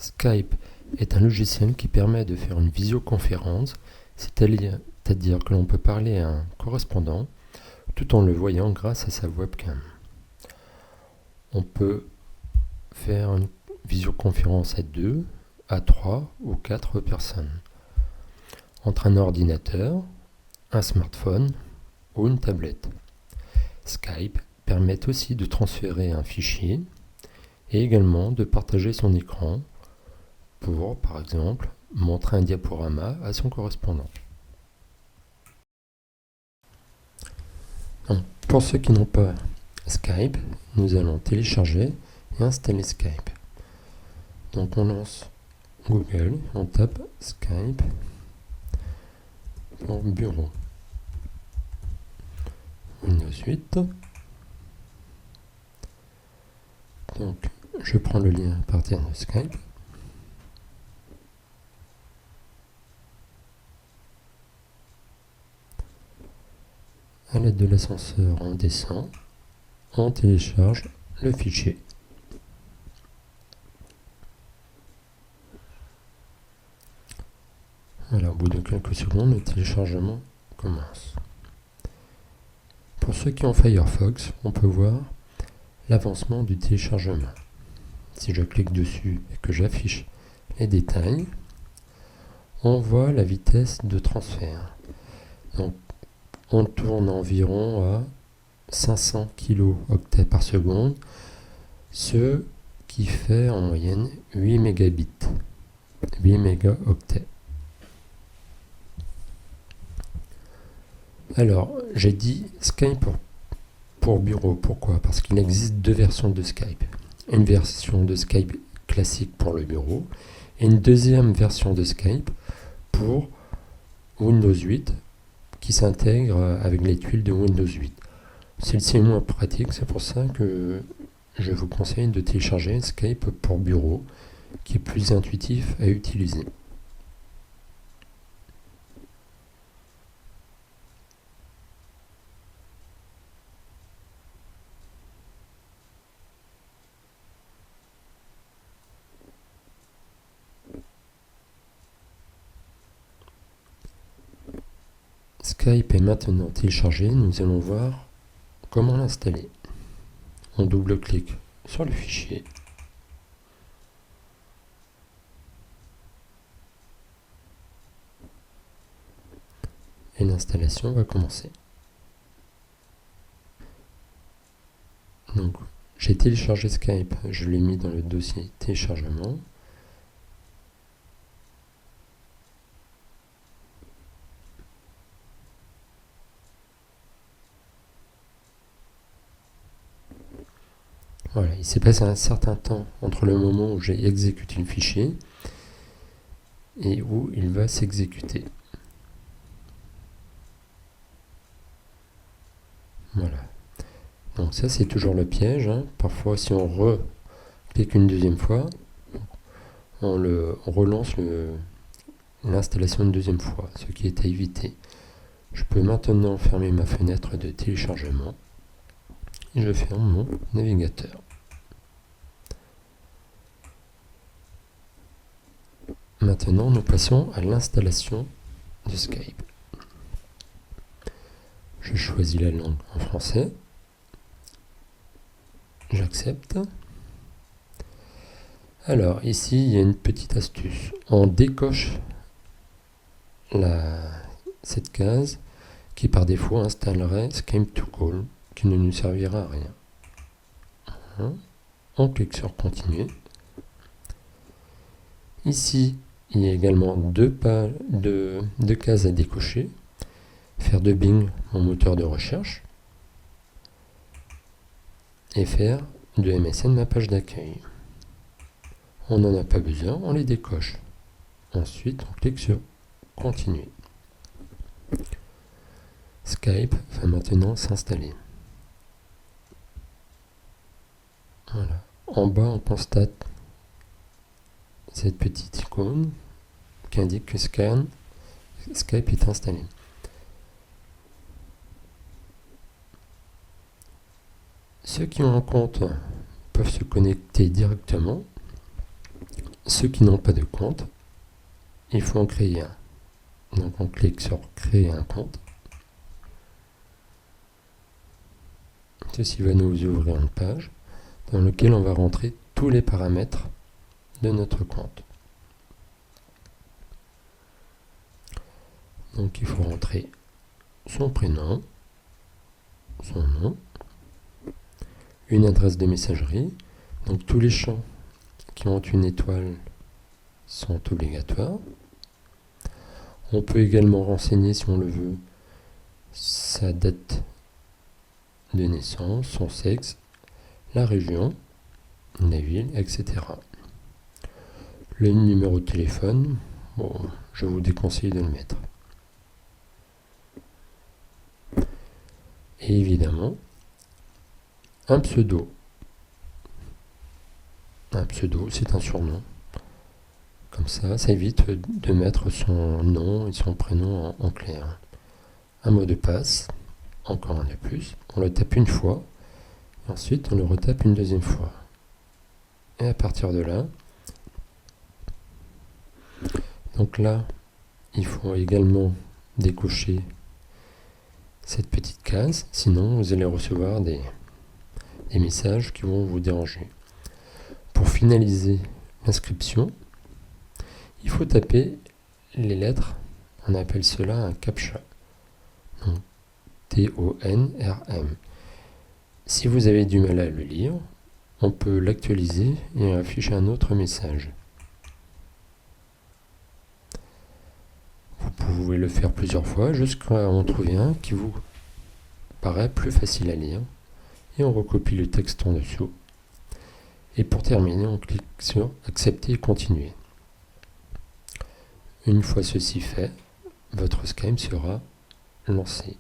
Skype est un logiciel qui permet de faire une visioconférence, c'est-à-dire que l'on peut parler à un correspondant tout en le voyant grâce à sa webcam. On peut faire une visioconférence à 2, à 3 ou 4 personnes, entre un ordinateur, un smartphone ou une tablette. Skype permet aussi de transférer un fichier et également de partager son écran pour, par exemple, montrer un diaporama à son correspondant. Donc, pour ceux qui n'ont pas Skype, nous allons télécharger et installer Skype. Donc on lance Google, on tape Skype pour bureau. Windows 8. Donc je prends le lien à partir de Skype. À l'aide de l'ascenseur, on descend, on télécharge le fichier. Voilà, au bout de quelques secondes, le téléchargement commence. Pour ceux qui ont Firefox, on peut voir l'avancement du téléchargement. Si je clique dessus et que j'affiche les détails, on voit la vitesse de transfert. Donc, on tourne environ à 500 kilo-octets par seconde, ce qui fait en moyenne 8 mégabits, 8 mégaoctets. Alors, j'ai dit Skype pour bureau. Pourquoi ? Parce qu'il existe deux versions de Skype. Une version de Skype classique pour le bureau et une deuxième version de Skype pour Windows 8 qui s'intègre avec les tuiles de Windows 8. Celle-ci est moins pratique, c'est pour ça que je vous conseille de télécharger Skype pour bureau qui est plus intuitif à utiliser. Skype est maintenant téléchargé, nous allons voir comment l'installer. On double-clique sur le fichier. Et l'installation va commencer. Donc, j'ai téléchargé Skype, je l'ai mis dans le dossier téléchargement. Voilà, il s'est passé un certain temps entre le moment où j'ai exécuté le fichier et où il va s'exécuter. Voilà. Donc ça c'est toujours le piège. Parfois si on clique une deuxième fois, on relance l'installation une deuxième fois, ce qui est à éviter. Je peux maintenant fermer ma fenêtre de téléchargement. Et je ferme mon navigateur. Maintenant, nous passons à l'installation de Skype. Je choisis la langue en français. J'accepte. Alors, ici, il y a une petite astuce. On décoche cette case qui, par défaut, installerait Skype to Call, qui ne nous servira à rien. On clique sur Continuer. Ici, il y a également deux cases à décocher. Faire de Bing mon moteur de recherche et faire de MSN ma page d'accueil. On n'en a pas besoin, on les décoche. Ensuite, on clique sur Continuer. Skype va maintenant s'installer. Voilà. En bas, on constate cette petite icône qui indique que Skype est installé. Ceux qui ont un compte peuvent se connecter directement ceux qui n'ont pas de compte, il faut en créer un. Donc on clique sur créer un compte. Ceci va nous ouvrir une page dans laquelle on va rentrer tous les paramètres de notre compte. Donc il faut rentrer son prénom, son nom, une adresse de messagerie. Donc tous les champs qui ont une étoile sont obligatoires. On peut également renseigner, si on le veut, sa date de naissance, son sexe, la région, la ville, etc. Le numéro de téléphone, bon, je vous déconseille de le mettre. Et évidemment, un pseudo. Un pseudo, c'est un surnom. Comme ça évite de mettre son nom et son prénom en clair. Un mot de passe, encore un de plus. On le tape une fois, et ensuite on le retape une deuxième fois. Et à partir de là, donc là, il faut également décocher cette petite case, sinon vous allez recevoir des messages qui vont vous déranger. Pour finaliser l'inscription, il faut taper les lettres, on appelle cela un CAPTCHA, donc T-O-N-R-M. Si vous avez du mal à le lire, on peut l'actualiser et afficher un autre message. Vous pouvez le faire plusieurs fois jusqu'à en trouver un qui vous paraît plus facile à lire. Et on recopie le texte en dessous. Et pour terminer, on clique sur accepter et continuer. Une fois ceci fait, votre Skype sera lancé.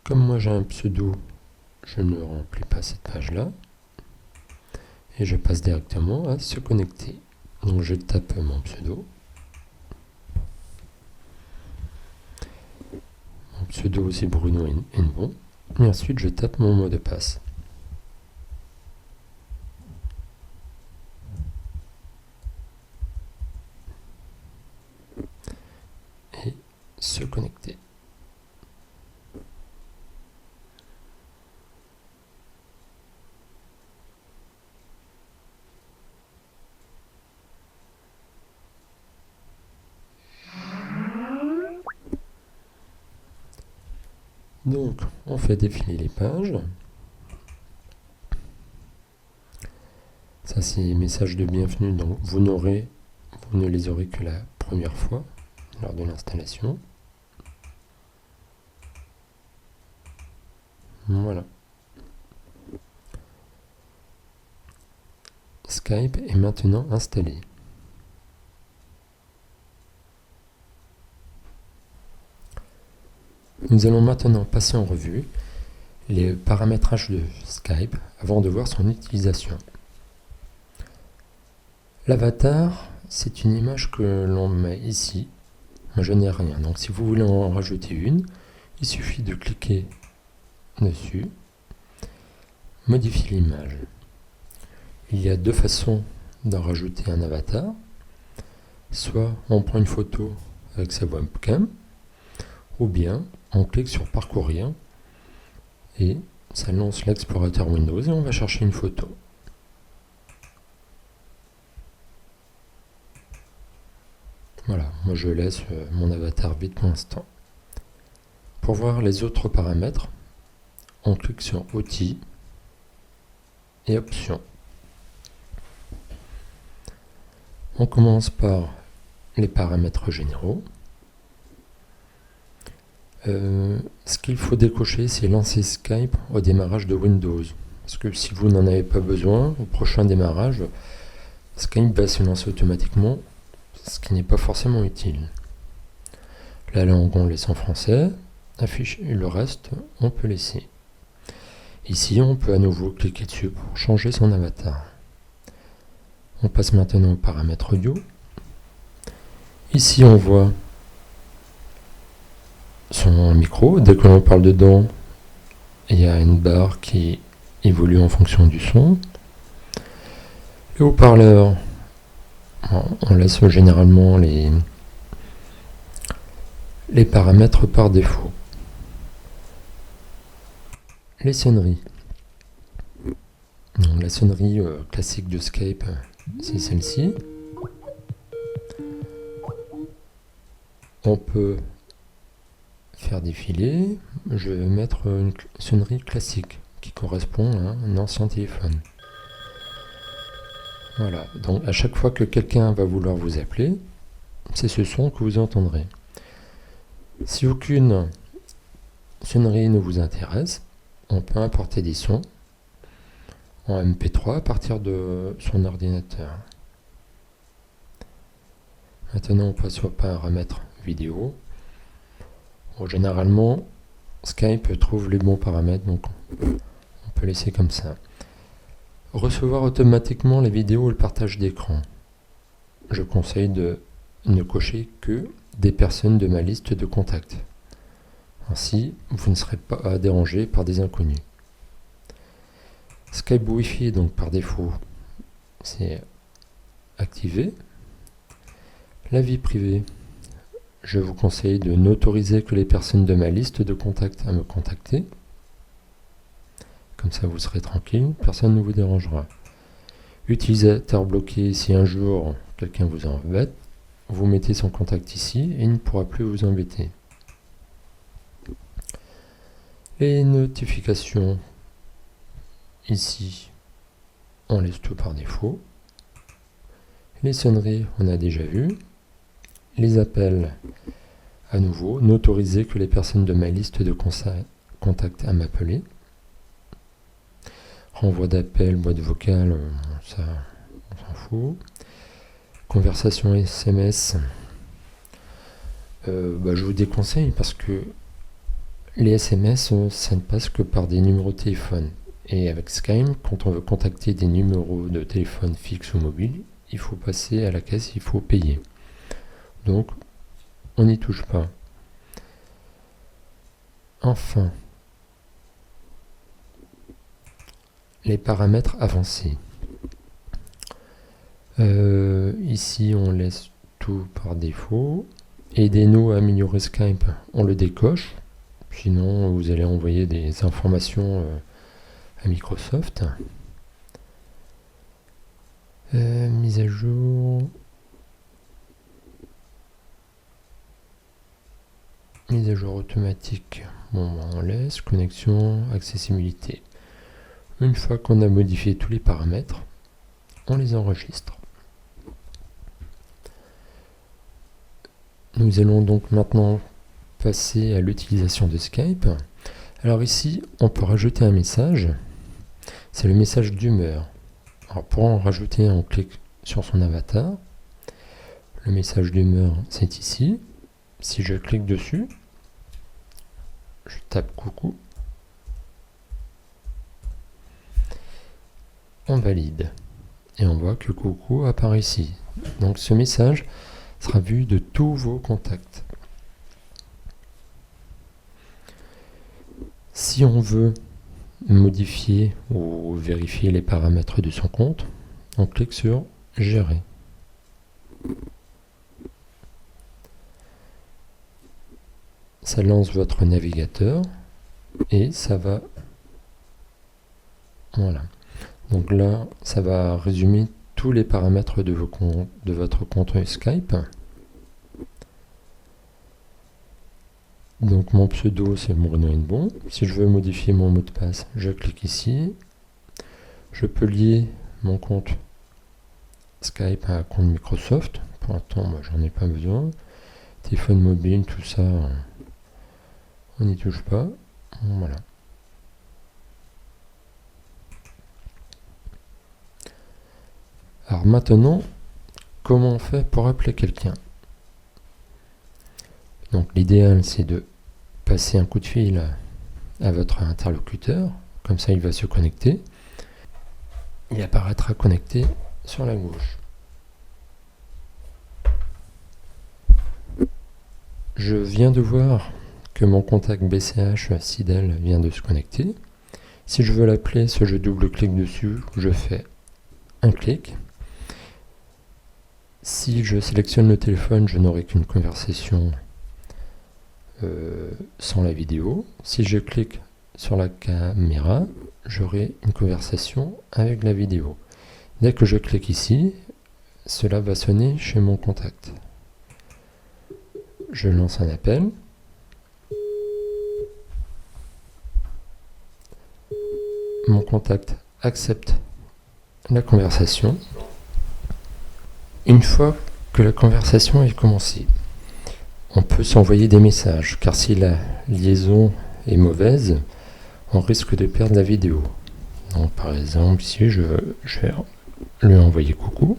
Comme moi j'ai un pseudo, je ne remplis pas cette page-là. Et je passe directement à se connecter. Donc je tape mon pseudo. Mon pseudo c'est Bruno Henbon. Et ensuite je tape mon mot de passe. Et se connecter. Donc, on fait défiler les pages. Ça, c'est les messages de bienvenue. Donc, vous ne les aurez que la première fois lors de l'installation. Voilà. Skype est maintenant installé. Nous allons maintenant passer en revue les paramétrages de Skype avant de voir son utilisation. L'avatar, c'est une image que l'on met ici. Moi, je n'ai rien. Donc si vous voulez en rajouter une, il suffit de cliquer dessus, modifier l'image. Il y a deux façons d'en rajouter un avatar. Soit on prend une photo avec sa webcam, ou bien on clique sur parcourir et ça lance l'explorateur Windows et on va chercher une photo. Voilà, moi je laisse mon avatar vide pour l'instant. Pour voir les autres paramètres, on clique sur Outils et Options. On commence par les paramètres généraux. Ce qu'il faut décocher, c'est lancer Skype au démarrage de Windows. Parce que si vous n'en avez pas besoin, au prochain démarrage, Skype va se lancer automatiquement, ce qui n'est pas forcément utile. La langue, on laisse en français, afficher le reste, on peut laisser. Ici, on peut à nouveau cliquer dessus pour changer son avatar. On passe maintenant aux paramètres audio. Ici, on voit son micro. Dès que l'on parle dedans, il y a une barre qui évolue en fonction du son. Le haut-parleur, On laisse généralement les paramètres par défaut. Les sonneries. Donc, la sonnerie classique de Skype, c'est celle-ci. On peut faire défiler. Je vais mettre une sonnerie classique qui correspond à un ancien téléphone. Voilà, donc à chaque fois que quelqu'un va vouloir vous appeler, c'est ce son que vous entendrez. Si aucune sonnerie ne vous intéresse, on peut importer des sons en MP3 à partir de son ordinateur. Maintenant, on passe aux paramètres vidéo. Bon, généralement, Skype trouve les bons paramètres, donc on peut laisser comme ça. Recevoir automatiquement les vidéos et le partage d'écran. Je conseille de ne cocher que des personnes de ma liste de contacts. Ainsi, vous ne serez pas dérangé par des inconnus. Skype Wi-Fi, donc par défaut, c'est activé. La vie privée. Je vous conseille de n'autoriser que les personnes de ma liste de contacts à me contacter. Comme ça, vous serez tranquille, personne ne vous dérangera. Utilisateur bloqué, si un jour quelqu'un vous embête, vous mettez son contact ici et il ne pourra plus vous embêter. Les notifications, ici, on laisse tout par défaut. Les sonneries, on a déjà vu. Les appels, à nouveau, n'autoriser que les personnes de ma liste de contacts à m'appeler. Renvoi d'appel, boîte vocale, ça, on s'en fout. Conversation SMS, je vous déconseille parce que les SMS, ça ne passe que par des numéros de téléphone. Et avec Skype, quand on veut contacter des numéros de téléphone fixe ou mobile, il faut passer à la caisse, il faut payer. Donc, on n'y touche pas. Enfin, les paramètres avancés. Ici, on laisse tout par défaut. Aidez-nous à améliorer Skype, on le décoche. Sinon, vous allez envoyer des informations à Microsoft. Mise à jour. Mise à jour automatique. Bon, on laisse. Connexion, accessibilité. Une fois qu'on a modifié tous les paramètres, on les enregistre. Nous allons donc maintenant passer à l'utilisation de Skype. Alors ici, on peut rajouter un message. C'est le message d'humeur. Alors pour en rajouter, on clique sur son avatar. Le message d'humeur, c'est ici. Si je clique dessus, je tape coucou. On valide. Et on voit que coucou apparaît ici. Donc ce message sera vu de tous vos contacts. Si on veut modifier ou vérifier les paramètres de son compte, on clique sur Gérer. Ça lance votre navigateur et ça va... Voilà. Donc là, ça va résumer tous les paramètres de votre compte Skype. Donc mon pseudo, c'est Bruno Henbon. Si je veux modifier mon mot de passe, je clique ici. Je peux lier mon compte Skype à un compte Microsoft. Pour l'instant, j'en ai pas besoin. Téléphone mobile, tout ça, on n'y touche pas. Voilà. Alors maintenant, comment on fait pour appeler quelqu'un? Donc l'idéal, c'est de passer un coup de fil à votre interlocuteur. Comme ça, il va se connecter. Il apparaîtra connecté sur la gauche. Je viens de voir que mon contact BCH Sidel vient de se connecter. Si je veux l'appeler, soit je double-clique dessus, je fais un clic. Si je sélectionne le téléphone, je n'aurai qu'une conversation sans la vidéo. Si je clique sur la caméra, j'aurai une conversation avec la vidéo. Dès que je clique ici, cela va sonner chez mon contact. Je lance un appel. Mon contact accepte la conversation. Une fois que la conversation est commencée, on peut s'envoyer des messages, car si la liaison est mauvaise, on risque de perdre la vidéo. Donc, par exemple, ici, je vais lui envoyer coucou.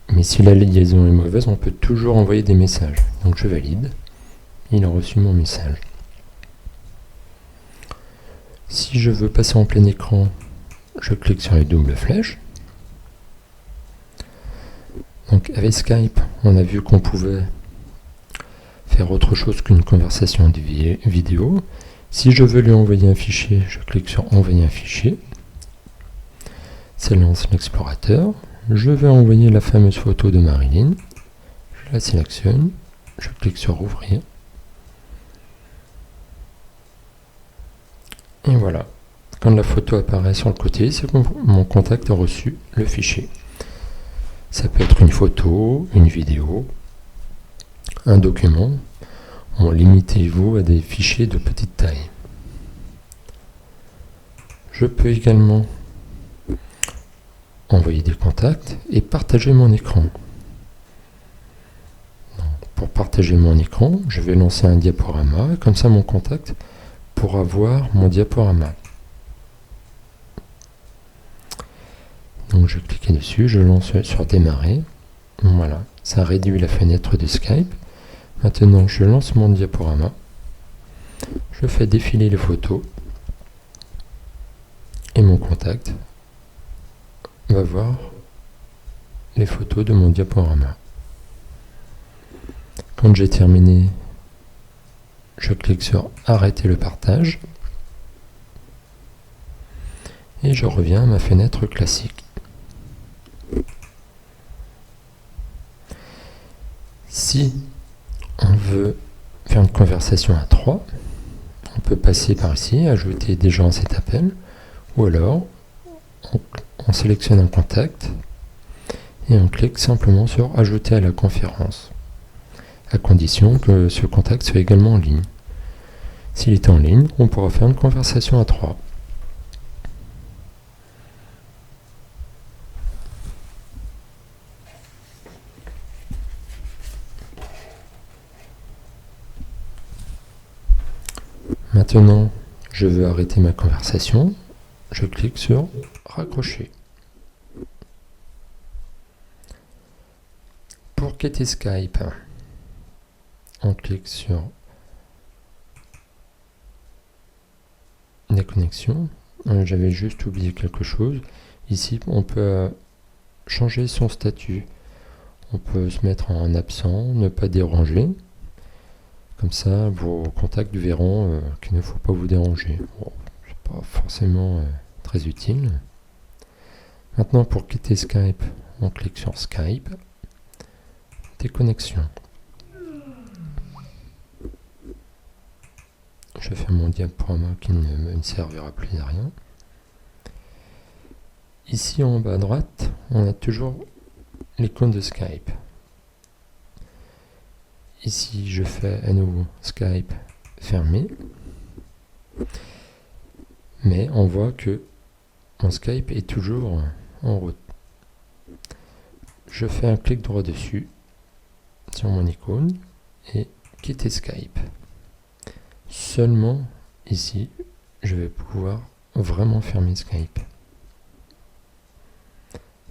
Mais si la liaison est mauvaise, on peut toujours envoyer des messages. Donc je valide. Il a reçu mon message. Si je veux passer en plein écran, je clique sur les doubles flèches. Donc avec Skype, on a vu qu'on pouvait faire autre chose qu'une conversation vidéo. Si je veux lui envoyer un fichier, je clique sur envoyer un fichier. Ça lance l'explorateur. Je vais envoyer la fameuse photo de Marilyn. Je la sélectionne. Je clique sur ouvrir. Et voilà. Quand la photo apparaît sur le côté, c'est que mon contact a reçu le fichier. Ça peut être une photo, une vidéo, un document. Bon, limitez-vous à des fichiers de petite taille. Je peux également envoyer des contacts et partager mon écran. Donc, pour partager mon écran, je vais lancer un diaporama et comme ça mon contact pourra voir mon diaporama. Donc je clique dessus, je lance sur démarrer. Voilà, ça réduit la fenêtre de Skype. Maintenant je lance mon diaporama. Je fais défiler les photos et mon contact va voir les photos de mon diaporama. Quand j'ai terminé, je clique sur arrêter le partage et je reviens à ma fenêtre classique. Si on veut faire une conversation à 3, on peut passer par ici, ajouter des gens à cet appel, ou alors on sélectionne un contact et on clique simplement sur ajouter à la conférence, à condition que ce contact soit également en ligne. S'il est en ligne, on pourra faire une conversation à 3. Maintenant, je veux arrêter ma conversation. Je clique sur raccrocher. Pour quitter Skype, on clique sur déconnexion. J'avais juste oublié quelque chose. Ici, on peut changer son statut. On peut se mettre en absent, ne pas déranger. Comme ça, vos contacts verront qu'il ne faut pas vous déranger. Bon, c'est pas forcément très utile. Maintenant, pour quitter Skype, on clique sur Skype, déconnexion. Je fais mon diaporama qui ne me servira plus à rien. Ici en bas à droite, on a toujours l'icône de Skype. Ici, je fais à nouveau Skype fermé. Mais on voit que mon Skype est toujours en route. Je fais un clic droit dessus sur mon icône et quitter Skype. Seulement ici, je vais pouvoir vraiment fermer Skype.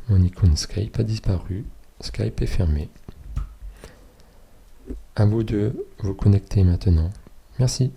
Mon icône Skype a disparu. Skype est fermé. À vous de vous connecter maintenant. Merci.